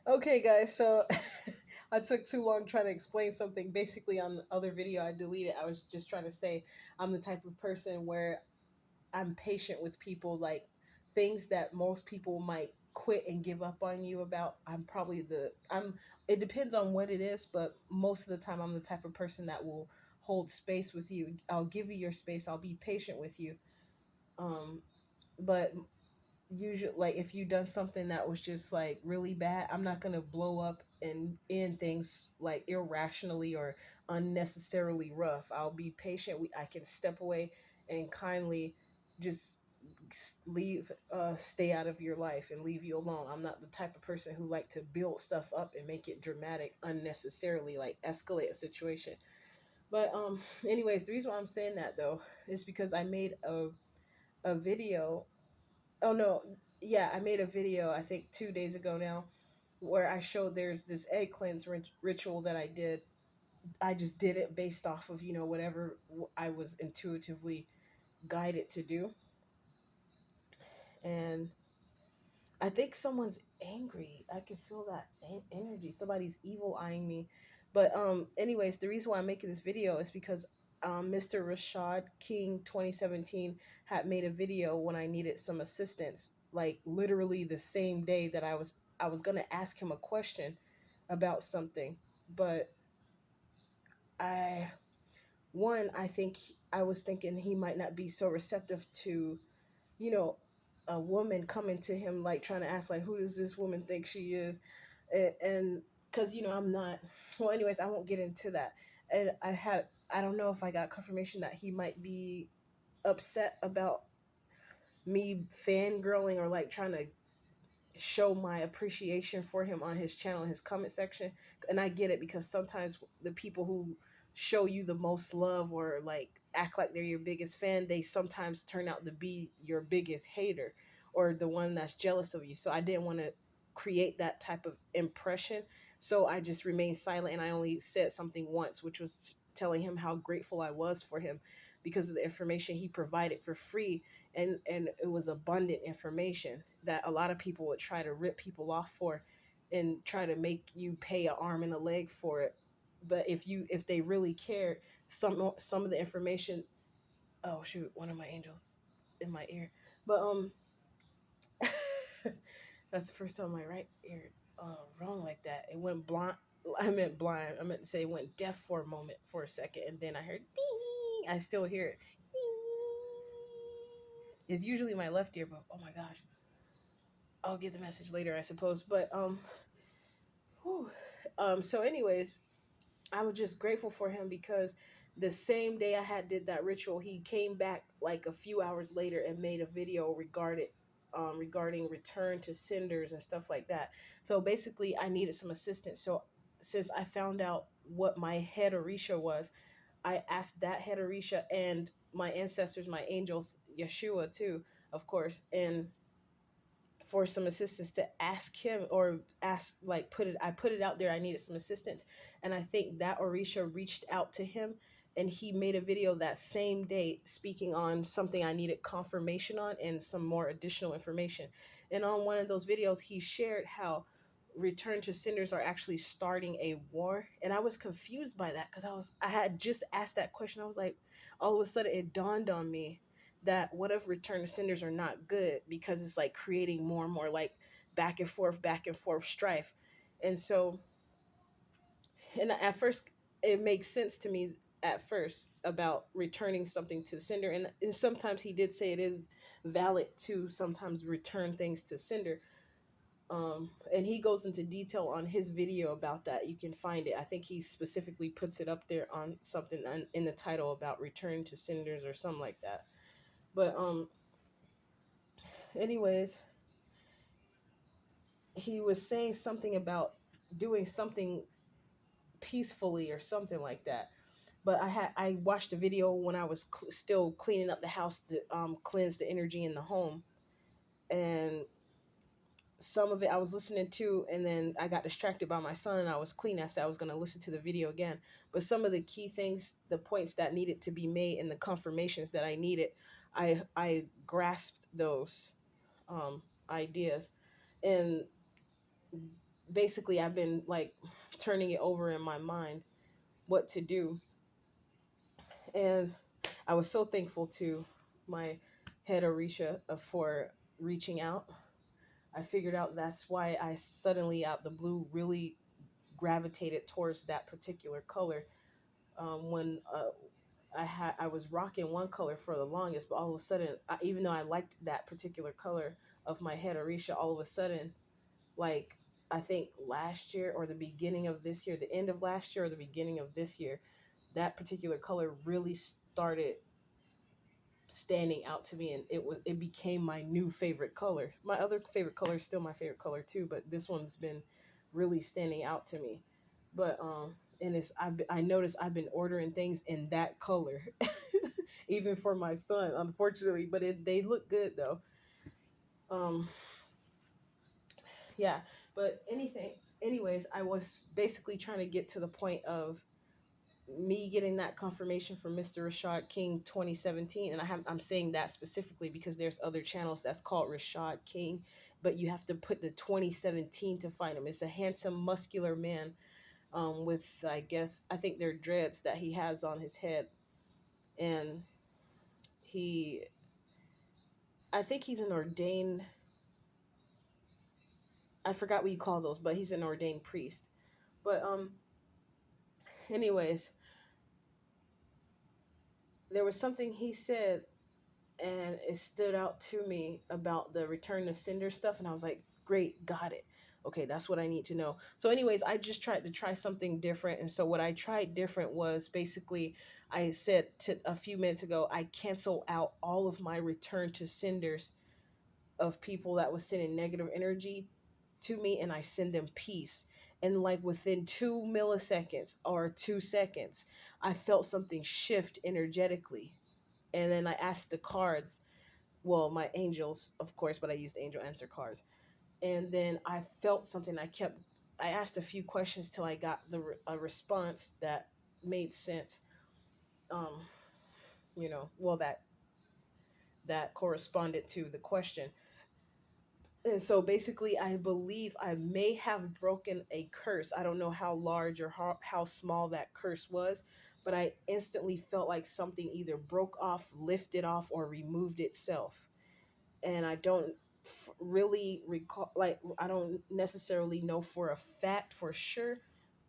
Okay, guys, so I took too long trying to explain something. Basically, on the other video I deleted, I was just trying to say I'm the type of person where I'm patient with people. Like things that most people might quit and give up on you about, it depends on what it is, but most of the time I'm the type of person that will hold space with you. I'll give you your space. I'll be patient with you. Um, but usually, like if you done something that was just like really bad, I'm not gonna blow up and end things like irrationally or unnecessarily rough. I'll be patient. I can step away and kindly just leave, stay out of your life and leave you alone. I'm not the type of person who like to build stuff up and make it dramatic unnecessarily, like escalate a situation. But anyways, the reason why I'm saying that though is because I made a video. Oh no, yeah, I made a video I think 2 days ago now where I showed there's this egg cleanse ritual that I did. I just did it based off of whatever I was intuitively guided to do, and I think someone's angry. I can feel that energy. Somebody's evil eyeing me. But anyways, the reason why I'm making this video is because Mr. Rashad King 2017 had made a video when I needed some assistance, like literally the same day that I was gonna ask him a question about something, but I I think I was thinking he might not be so receptive to you know, a woman coming to him like trying to ask like who does this woman think she is, and because I'm not. Well, anyways, I won't get into that. And I don't know if I got confirmation that he might be upset about me fangirling or like trying to show my appreciation for him on his channel, his comment section. And I get it because sometimes the people who show you the most love or like act like they're your biggest fan, they sometimes turn out to be your biggest hater or the one that's jealous of you. So I didn't want to create that type of impression. So I just remained silent and I only said something once, which was telling him how grateful I was for him because of the information he provided for free, and it was abundant information that a lot of people would try to rip people off for and try to make you pay an arm and a leg for it. But if they really cared, some of the information. Oh shoot, one of my angels in my ear. But that's the first time my right ear wrong like that. It went blind. I meant blind. I meant to say it went deaf for a moment, for a second, and then I heard ding. I still hear it. Ding. It's usually my left ear, but oh my gosh, I'll get the message later, I suppose. But whew. So anyways, I was just grateful for him because the same day I had did that ritual, he came back like a few hours later and made a video regarding return to cinders and stuff like that. So basically, I needed some assistance. So since I found out what my head orisha was, I asked that head orisha and my ancestors, my angels, Yeshua too, of course, and for some assistance to ask him or ask like put it I put it out there I needed some assistance, and I think that Orisha reached out to him and he made a video that same day speaking on something I needed confirmation on and some more additional information. And on one of those videos he shared how return to senders are actually starting a war, and I was confused by that because I had just asked that question. I was like, all of a sudden it dawned on me that what if return to senders are not good because it's like creating more and more like back and forth strife. And so, and at first it makes sense to me at first about returning something to sender, and sometimes he did say it is valid to sometimes return things to sender. And he goes into detail on his video about that. You can find it. I think he specifically puts it up there on something in the title about return to senders or something like that. But anyways, he was saying something about doing something peacefully or something like that. But I watched a video when I was still cleaning up the house to cleanse the energy in the home, and some of it I was listening to, and then I got distracted by my son and I was cleaning. I said I was going to listen to the video again, but some of the key things, the points that needed to be made and the confirmations that I needed, I grasped those ideas. And basically I've been like turning it over in my mind what to do. And I was so thankful to my head Orisha for reaching out. I figured out that's why I suddenly, out the blue, really gravitated towards that particular color. When I was rocking one color for the longest, but all of a sudden, even though I liked that particular color of my head Orisha, all of a sudden, like, I think last year or the beginning of this year, the end of last year or the beginning of this year, that particular color really started standing out to me, and it became my new favorite color. My other favorite color is still my favorite color too, but this one's been really standing out to me. But and I noticed I've been ordering things in that color even for my son, unfortunately, but they look good though. um yeah, but anyways, I was basically trying to get to the point of me getting that confirmation from Mr. Rashad King 2017. And I'm saying that specifically because there's other channels that's called Rashad King, but you have to put the 2017 to find him. It's a handsome, muscular man, with, I think they're dreads that he has on his head. And he, I think he's an ordained, I forgot what you call those, but he's an ordained priest. But anyways, there was something he said and it stood out to me about the return to sender stuff, and I was like, great, got it. Okay, that's what I need to know. So anyways, I just tried to try something different, and so what I tried different was basically, I said to a few minutes ago, I cancel out all of my return to senders of people that was sending negative energy to me, and I send them peace. And like within 2 milliseconds or 2 seconds, I felt something shift energetically. And then I asked the cards, well, my angels, of course, but I used angel answer cards. And then I felt something. I asked a few questions till I got a response that made sense. Um, well, that corresponded to the question. And so basically, I believe I may have broken a curse. I don't know how large or how small that curse was, but I instantly felt like something either broke off, lifted off, or removed itself. And I don't really recall, like, I don't necessarily know for a fact for sure,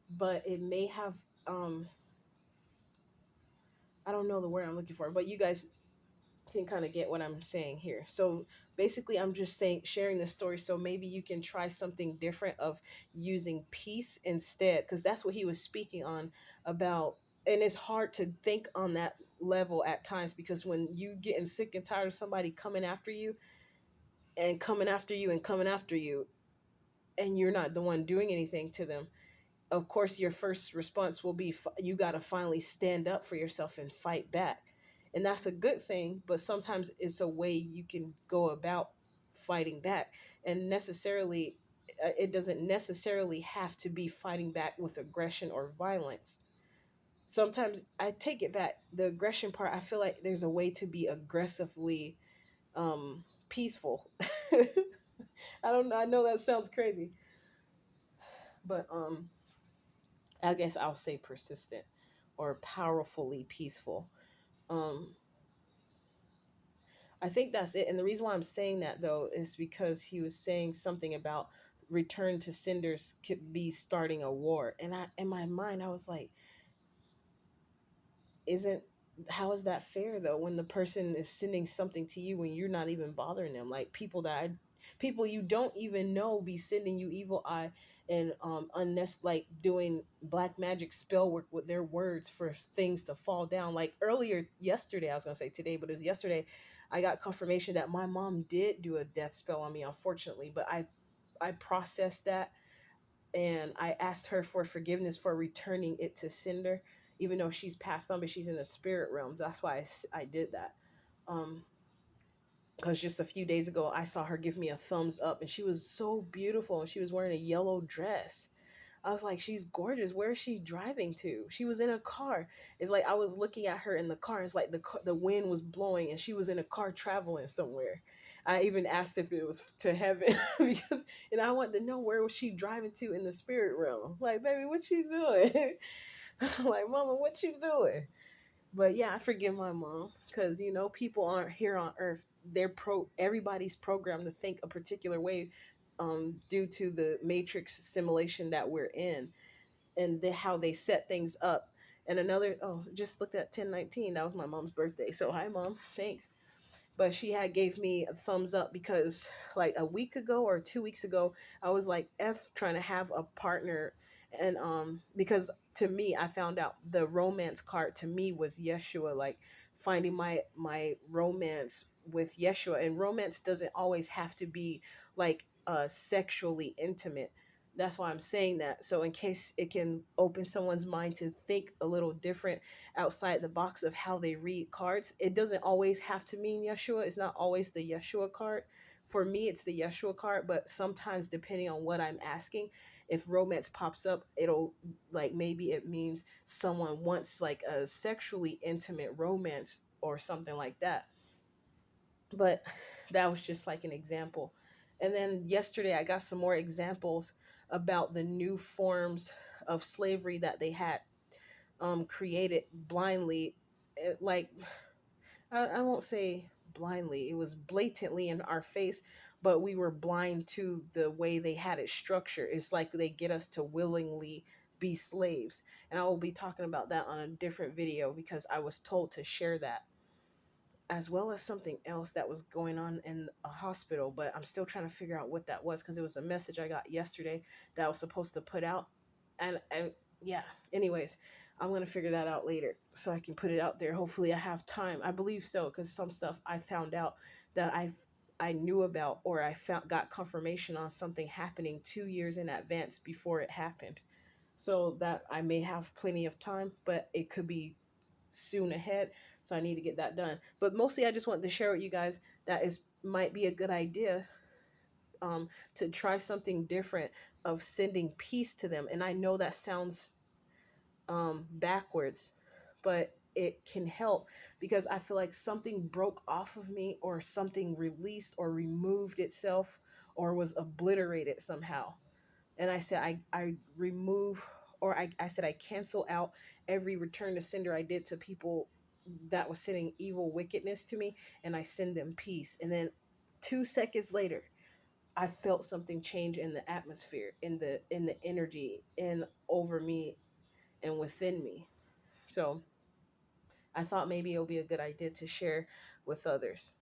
but it may have, um I don't know the word I'm looking for, but you guys can kind of get what I'm saying here. So basically, I'm just saying, sharing this story so maybe you can try something different of using peace instead, because that's what he was speaking on about. And it's hard to think on that level at times, because when you getting sick and tired of somebody coming after you and coming after you and coming after you, and you're not the one doing anything to them, of course your first response will be, you got to finally stand up for yourself and fight back. And that's a good thing, but sometimes it's a way you can go about fighting back. And necessarily, it doesn't necessarily have to be fighting back with aggression or violence. Sometimes, I take it back, the aggression part, I feel like there's a way to be aggressively peaceful. I don't know, I know that sounds crazy, but I guess I'll say persistent or powerfully peaceful. Um, I think that's it. And the reason why I'm saying that though is because he was saying something about return to cinders could be starting a war. And in my mind, I was like, isn't how is that fair though, when the person is sending something to you when you're not even bothering them? Like people you don't even know be sending you evil eye and like doing black magic spell work with their words for things to fall down. Like earlier yesterday, I was gonna say today, but it was yesterday, I got confirmation that my mom did do a death spell on me, unfortunately, but I processed that, and I asked her for forgiveness for returning it to Cinder, even though she's passed on, but she's in the spirit realms. That's why I did that. Um, because just a few days ago, I saw her give me a thumbs up, and she was so beautiful, and she was wearing a yellow dress. I was like, she's gorgeous. Where is she driving to? She was in a car. It's like I was looking at her in the car. It's like the wind was blowing, and she was in a car traveling somewhere. I even asked if it was to heaven because, and I wanted to know where was she driving to in the spirit realm. Like, baby, what you doing? Like, mama, what you doing? But yeah, I forgive my mom because people aren't here on Earth. Everybody's programmed to think a particular way, due to the matrix simulation that we're in, and how they set things up. And another, oh, just looked at 1019. That was my mom's birthday. So hi, mom. Thanks. But she had gave me a thumbs up because like a week ago or 2 weeks ago, I was like trying to have a partner. And because to me, I found out the romance card to me was Yeshua, like finding my romance with Yeshua. And romance doesn't always have to be like sexually intimate. That's why I'm saying that, so in case it can open someone's mind to think a little different outside the box of how they read cards. It doesn't always have to mean Yeshua. It's not always the Yeshua card. For me, it's the Yeshua card, but sometimes depending on what I'm asking, if romance pops up, it'll like maybe it means someone wants like a sexually intimate romance or something like that. But that was just like an example. And then yesterday I got some more examples about the new forms of slavery that they had created blindly. Like I won't say blindly, it was blatantly in our face, but we were blind to the way they had it structured. It's like they get us to willingly be slaves, and I will be talking about that on a different video because I was told to share that, as well as something else that was going on in a hospital, but I'm still trying to figure out what that was because it was a message I got yesterday that I was supposed to put out. And yeah, anyways, I'm going to figure that out later so I can put it out there. Hopefully I have time. I believe so because some stuff I found out that I knew about, or I found got confirmation on something happening 2 years in advance before it happened. So that I may have plenty of time, but it could be soon ahead, so I need to get that done. But mostly I just wanted to share with you guys that is might be a good idea, to try something different of sending peace to them. And I know that sounds backwards, but it can help because I feel like something broke off of me, or something released or removed itself, or was obliterated somehow. And I said I remove, or I said I cancel out every return to sender I did to people that was sending evil wickedness to me, and I send them peace. And then 2 seconds later, I felt something change in the atmosphere, in the energy, in over me and within me. So I thought maybe it'll be a good idea to share with others.